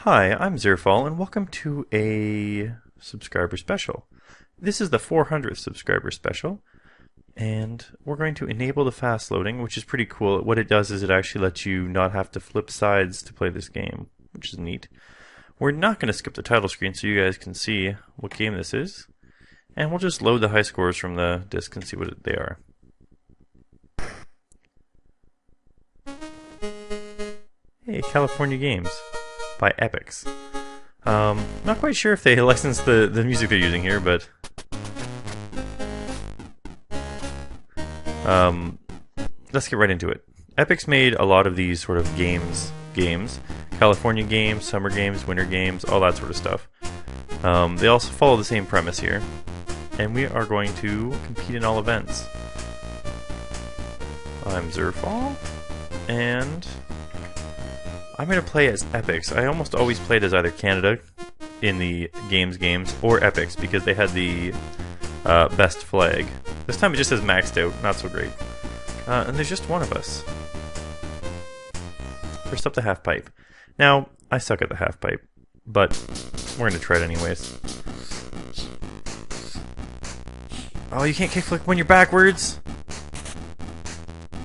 Hi, I'm Zerfall, and welcome to a subscriber special. This is the 400th subscriber special, and we're going to enable the fast loading, which is pretty cool. What it does is it actually lets you not have to flip sides to play this game, which is neat. We're not going to skip the title screen so you guys can see what game this is, and we'll just load the high scores from the disc and see what they are. Hey, California Games by Epix. Not quite sure if they licensed the music they're using here, but let's get right into it. Epix made a lot of these sort of games. California games, summer games, winter games, all that sort of stuff. They also follow the same premise here. And we are going to compete in all events. I'm Zerfall, and I'm going to play as Epix. I almost always played as either Canada in the games, or Epix because they had the best flag. This time it just says maxed out, not so great. And there's just one of us. First up, the half pipe. Now, I suck at the half pipe, but we're going to try it anyways. Oh, you can't kickflip when you're backwards?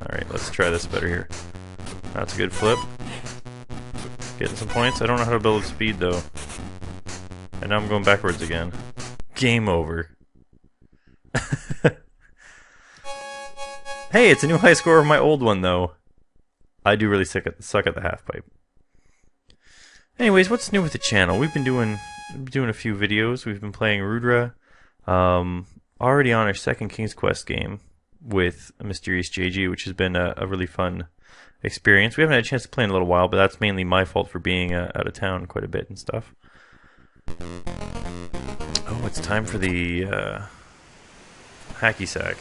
Alright, let's try this better here. That's a good flip. Getting some points. I don't know how to build speed though. And now I'm going backwards again. Game over. Hey, it's a new high score of my old one though. I do really suck at the half pipe. Anyways, what's new with the channel? We've been doing a few videos. We've been playing Rudra. Already on our second King's Quest game with Mysterious JG, which has been a really fun experience. We haven't had a chance to play in a little while, but that's mainly my fault for being out of town quite a bit and stuff. Oh, it's time for the hacky sack.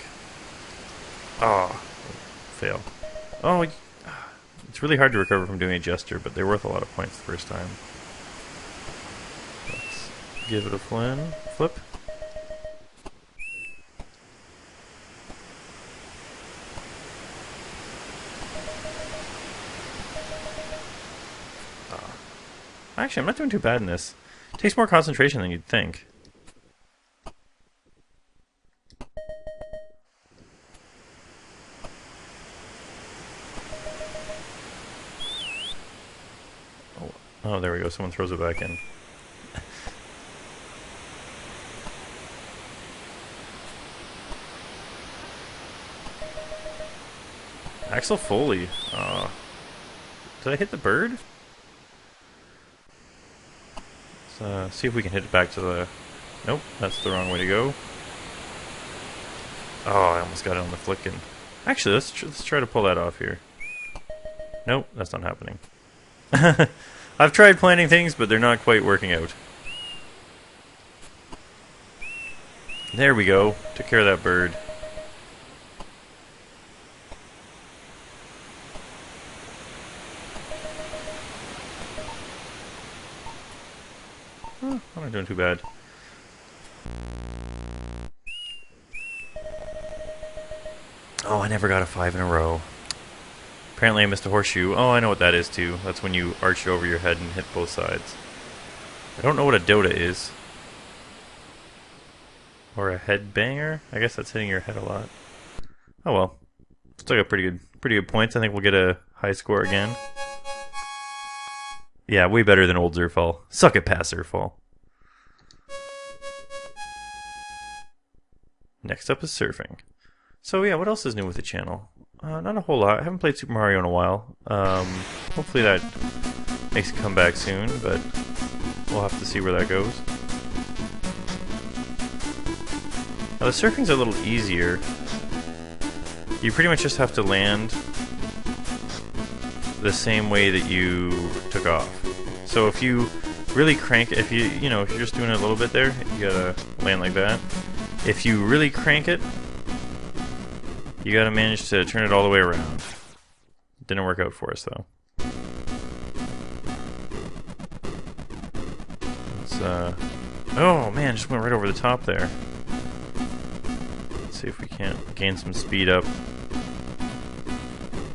Oh, fail. Oh, it's really hard to recover from doing a gesture, but they're worth a lot of points the first time. Let's give it a flip. Actually, I'm not doing too bad in this. It takes more concentration than you'd think. Oh, there we go. Someone throws it back in. Axel Foley. Did I hit the bird? Let's see if we can hit it back to the... Nope, that's the wrong way to go. Oh, I almost got it on the flickin'. Actually, let's try to pull that off here. Nope, that's not happening. I've tried planning things, but they're not quite working out. There we go. Took care of that bird. Oh, I'm not doing too bad. Oh, I never got a 5 in a row. Apparently I missed a horseshoe. Oh, I know what that is too. That's when you arch it over your head and hit both sides. I don't know what a Dota is. Or a head banger? I guess that's hitting your head a lot. Oh well. Still got pretty good points. I think we'll get a high score again. Yeah, way better than old Zerfall. Suck at past Zerfall. Next up is surfing. So yeah, what else is new with the channel? Not a whole lot. I haven't played Super Mario in a while. Hopefully that makes a comeback soon, but we'll have to see where that goes. Now the surfing's a little easier. You pretty much just have to land the same way that you took off. So if you really crank, if you're just doing it a little bit there, you gotta land like that. If you really crank it, you gotta manage to turn it all the way around. Didn't work out for us though. Let's, oh man, just went right over the top there. Let's see if we can't gain some speed up.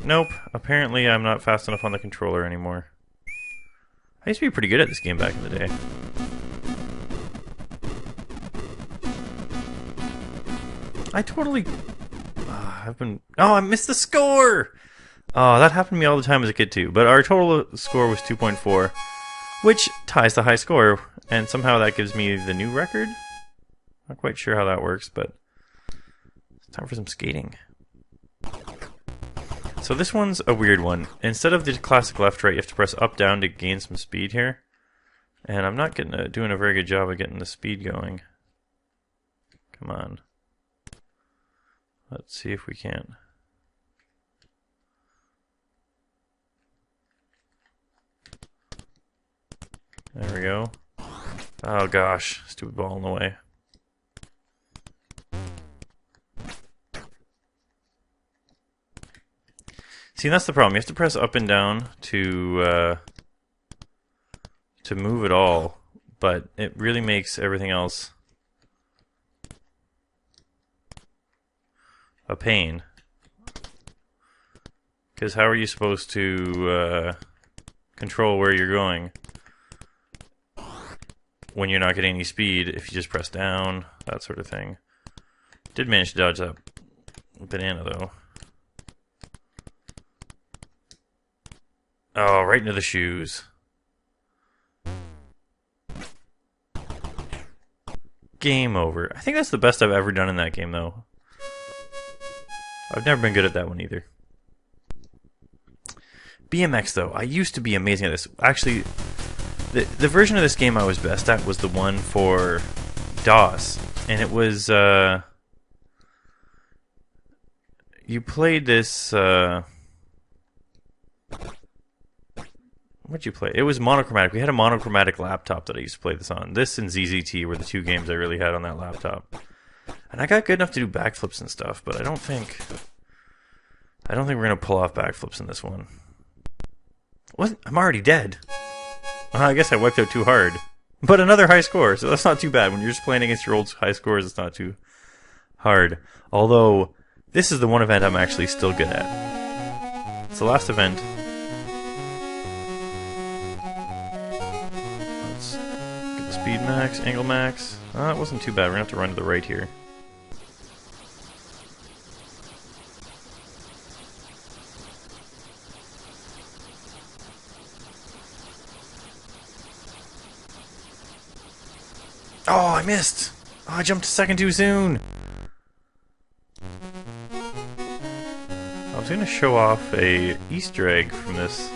Nope, apparently I'm not fast enough on the controller anymore. I used to be pretty good at this game back in the day. I totally... Oh, I missed the score! Oh, that happened to me all the time as a kid too. But our total score was 2.4, which ties the high score. And somehow that gives me the new record. Not quite sure how that works, but it's time for some skating. So this one's a weird one. Instead of the classic left-right, you have to press up-down to gain some speed here. And I'm not doing a very good job of getting the speed going. Come on. Let's see if we can. There we go. Oh gosh, stupid ball in the way. See, that's the problem. You have to press up and down to move it all, but it really makes everything else a pain. Because how are you supposed to control where you're going when you're not getting any speed if you just press down, that sort of thing. Did manage to dodge that banana though. Oh, right into the shoes. Game over. I think that's the best I've ever done in that game though. I've never been good at that one either. BMX though, I used to be amazing at this. Actually, the version of this game I was best at was the one for DOS. And it was, you played this, what'd you play? It was monochromatic. We had a monochromatic laptop that I used to play this on. This and ZZT were the two games I really had on that laptop. And I got good enough to do backflips and stuff, but I don't think we're gonna pull off backflips in this one. What? I'm already dead. I guess I wiped out too hard. But another high score, so that's not too bad. When you're just playing against your old high scores, it's not too hard. Although, this is the one event I'm actually still good at. It's the last event. Let's get the speed max, angle max. It wasn't too bad. We're gonna have to run to the right here. Oh, I missed! Oh, I jumped a second too soon! I was going to show off a Easter egg from this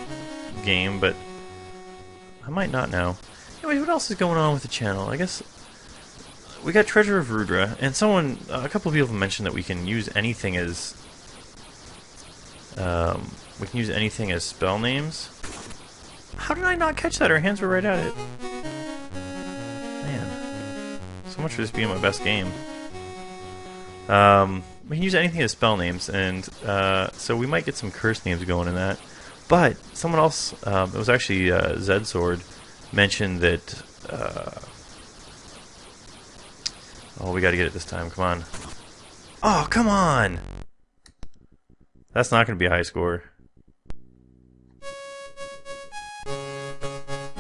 game, but I might not now. Anyway, what else is going on with the channel? I guess we got Treasure of Rudra, and a couple of people mentioned that we can use anything as spell names. How did I not catch that? Our hands were right at it. Man, so much for this being my best game. We can use anything as spell names, and so we might get some curse names going in that. But someone else, it was actually Zed Sword, mentioned that. Oh, we got to get it this time. Come on. Oh, come on! That's not going to be a high score.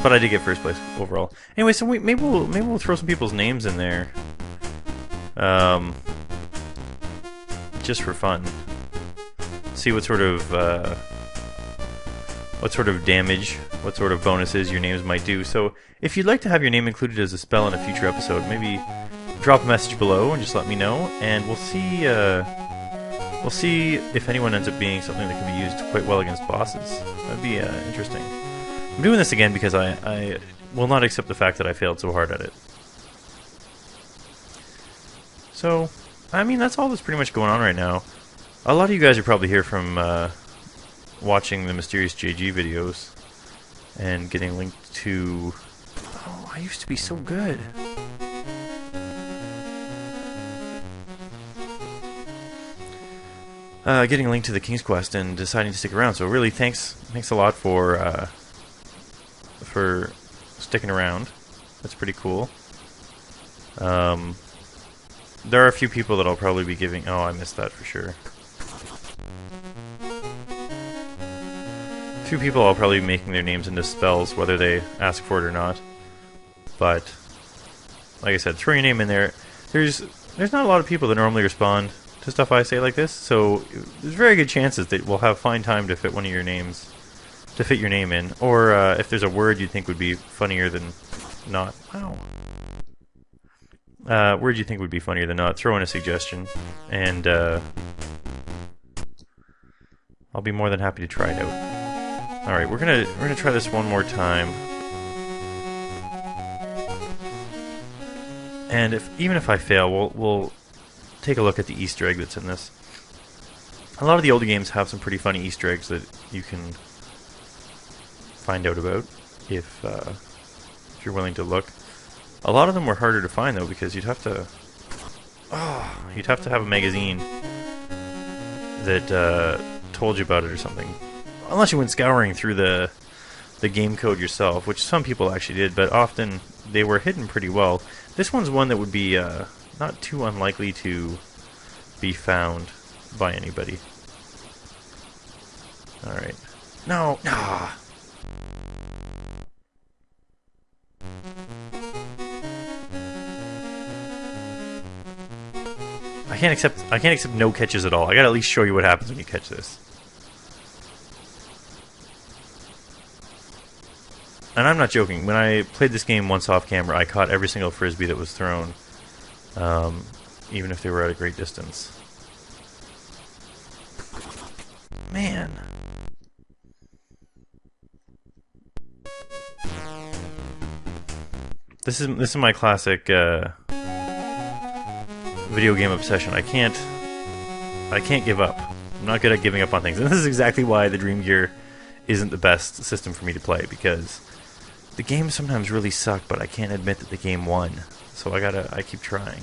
But I did get first place overall. Anyway, so maybe we'll throw some people's names in there. Just for fun. See what sort of damage, what sort of bonuses your names might do. So if you'd like to have your name included as a spell in a future episode, maybe drop a message below and just let me know, and we'll see if anyone ends up being something that can be used quite well against bosses. That'd be interesting. I'm doing this again because I will not accept the fact that I failed so hard at it. So, I mean, that's all that's pretty much going on right now. A lot of you guys are probably here from watching the Mysterious JG videos and getting linked to... Oh, I used to be so good. Getting linked to the King's Quest and deciding to stick around. So really, thanks a lot for sticking around. That's pretty cool. There are a few people that I'll probably be giving... Oh, I missed that for sure. few people I'll probably be making their names into spells, whether they ask for it or not. But like I said, throw your name in there. There's not a lot of people that normally respond to stuff I say like this, so there's very good chances that we'll have fine time to fit one of your names, to fit your name in. Or if there's a word you think would be funnier than not. Wow. Word you think would be funnier than not, throw in a suggestion, and I'll be more than happy to try it out. Alright, we're gonna try this one more time. And even if I fail, we'll take a look at the Easter egg that's in this. A lot of the older games have some pretty funny Easter eggs that you can find out about if you're willing to look. A lot of them were harder to find though, because you'd have to have a magazine that told you about it or something. Unless you went scouring through the game code yourself, which some people actually did, but often they were hidden pretty well. This one's one that would be not too unlikely to be found by anybody. Alright. No! Ah! I can't accept no catches at all. I gotta at least show you what happens when you catch this. And I'm not joking. When I played this game once off camera, I caught every single frisbee that was thrown, even if they were at a great distance. Man. This is my classic video game obsession. I can't give up. I'm not good at giving up on things. And this is exactly why the Dream Gear isn't the best system for me to play, because the games sometimes really suck, but I can't admit that the game won. So I keep trying.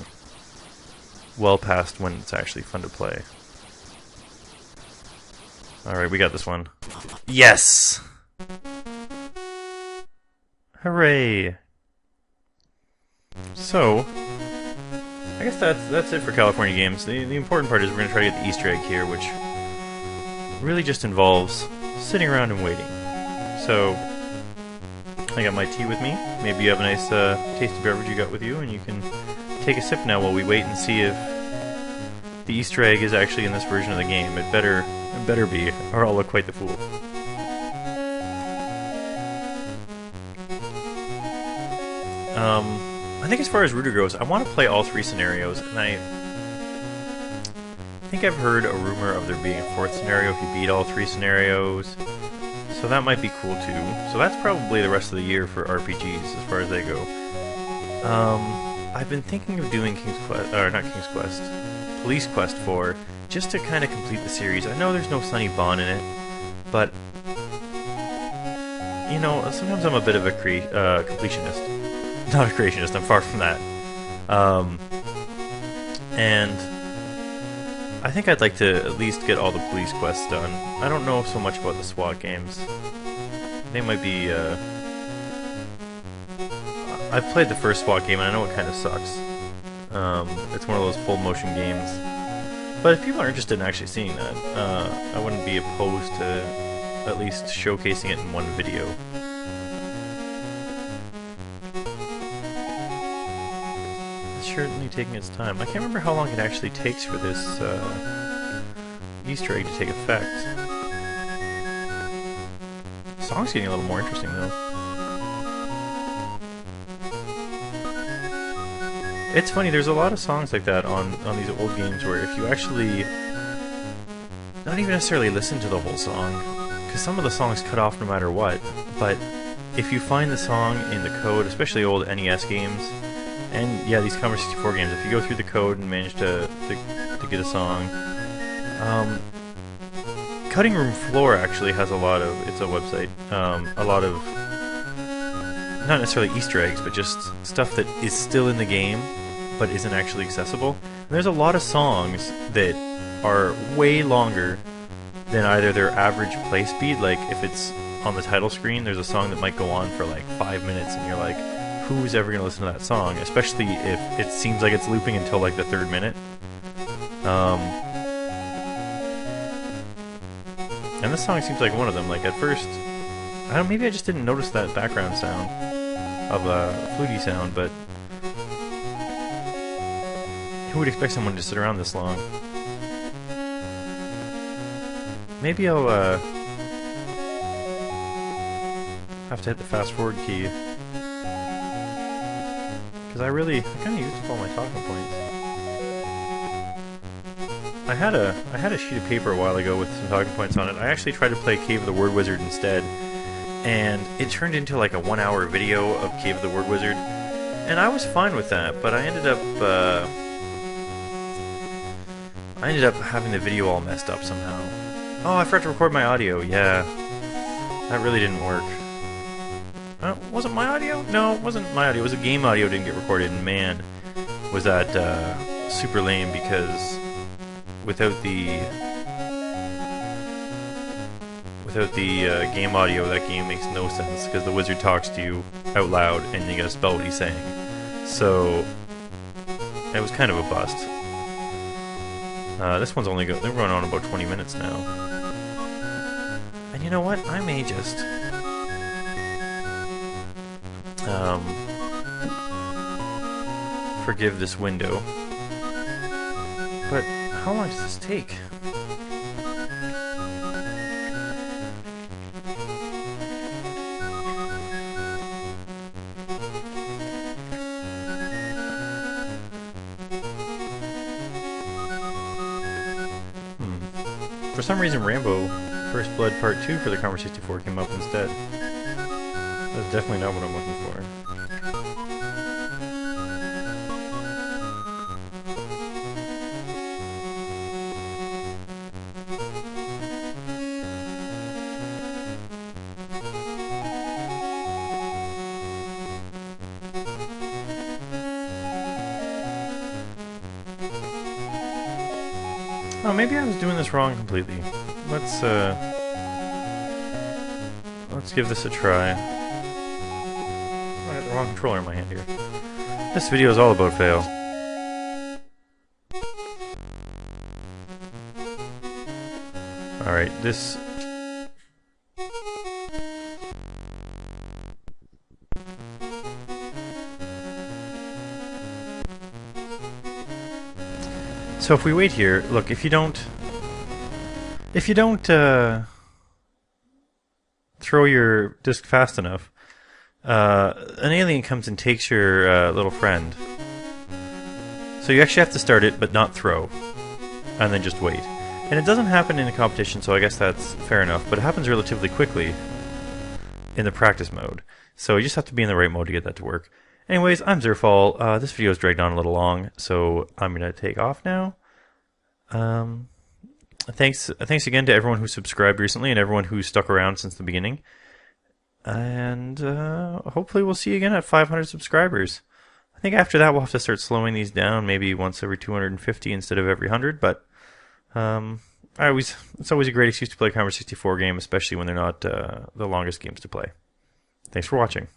Well past when it's actually fun to play. Alright, we got this one. Yes! Hooray! So, I guess that's it for California games. The important part is we're going to try to get the Easter egg here, which really just involves sitting around and waiting. So, I got my tea with me. Maybe you have a nice tasty beverage you got with you, and you can take a sip now while we wait and see if the Easter egg is actually in this version of the game. It better be, or I'll look quite the fool. I think as far as Rooter goes, I want to play all three scenarios, and I think I've heard a rumor of there being a fourth scenario if you beat all three scenarios. So that might be cool too. So that's probably the rest of the year for RPGs as far as they go. I've been thinking of doing Police Quest 4, just to kind of complete the series. I know there's no Sonny Bond in it, but you know, sometimes I'm a bit of a completionist. Not a creationist, I'm far from that. And I think I'd like to at least get all the police quests done. I don't know so much about the SWAT games. They might be, I've played the first SWAT game and I know it kind of sucks. It's one of those full motion games. But if people are interested in actually seeing that, I wouldn't be opposed to at least showcasing it in one video. Certainly taking its time. I can't remember how long it actually takes for this Easter egg to take effect. The song's getting a little more interesting though. It's funny, there's a lot of songs like that on these old games where if you actually not even necessarily listen to the whole song, because some of the songs cut off no matter what, but if you find the song in the code, especially old NES games, and yeah, these Commodore 64 games, if you go through the code and manage to get a song, Cutting Room Floor actually has a lot of, it's a website, a lot of, not necessarily Easter eggs, but just stuff that is still in the game, but isn't actually accessible. And there's a lot of songs that are way longer than either their average play speed, like if it's on the title screen, there's a song that might go on for like 5 minutes, and you're like, who's ever going to listen to that song, especially if it seems like it's looping until like the 3rd minute. And this song seems like one of them. Like at first, I don't. Maybe I just didn't notice that background sound of a fluty sound, but who would expect someone to sit around this long? Maybe I'll have to hit the fast forward key because I kind of used up all my talking points. I had a sheet of paper a while ago with some talking points on it. I actually tried to play Cave of the Word Wizard instead, and it turned into like a 1-hour video of Cave of the Word Wizard, and I was fine with that. But I ended up having the video all messed up somehow. Oh, I forgot to record my audio. Yeah, that really didn't work. Was it my audio? No, it wasn't my audio. It was a game audio didn't get recorded, and man, was that super lame because without the game audio, that game makes no sense because the wizard talks to you out loud and you gotta spell what he's saying. So it was kind of a bust. This one's they're going on about 20 minutes now. And you know what? I may just forgive this window. But how long does this take? For some reason, Rambo First Blood Part 2 for the Commodore 64 came up instead. That's definitely not what I'm looking for. Oh, maybe I was doing this wrong completely. Let's give this a try. I got the wrong controller in my hand here. This video is all about fail. Alright, this... So if we wait here, look, if you don't throw your disc fast enough, an alien comes and takes your little friend. So you actually have to start it, but not throw, and then just wait. And it doesn't happen in a competition, so I guess that's fair enough, but it happens relatively quickly in the practice mode. So you just have to be in the right mode to get that to work. Anyways, I'm Zerfall. This video is dragged on a little long, so I'm going to take off now. Thanks again to everyone who subscribed recently and everyone who stuck around since the beginning. And hopefully we'll see you again at 500 subscribers. I think after that we'll have to start slowing these down, maybe once every 250 instead of every 100, but it's always a great excuse to play a Commodore 64 game, especially when they're not the longest games to play. Thanks for watching.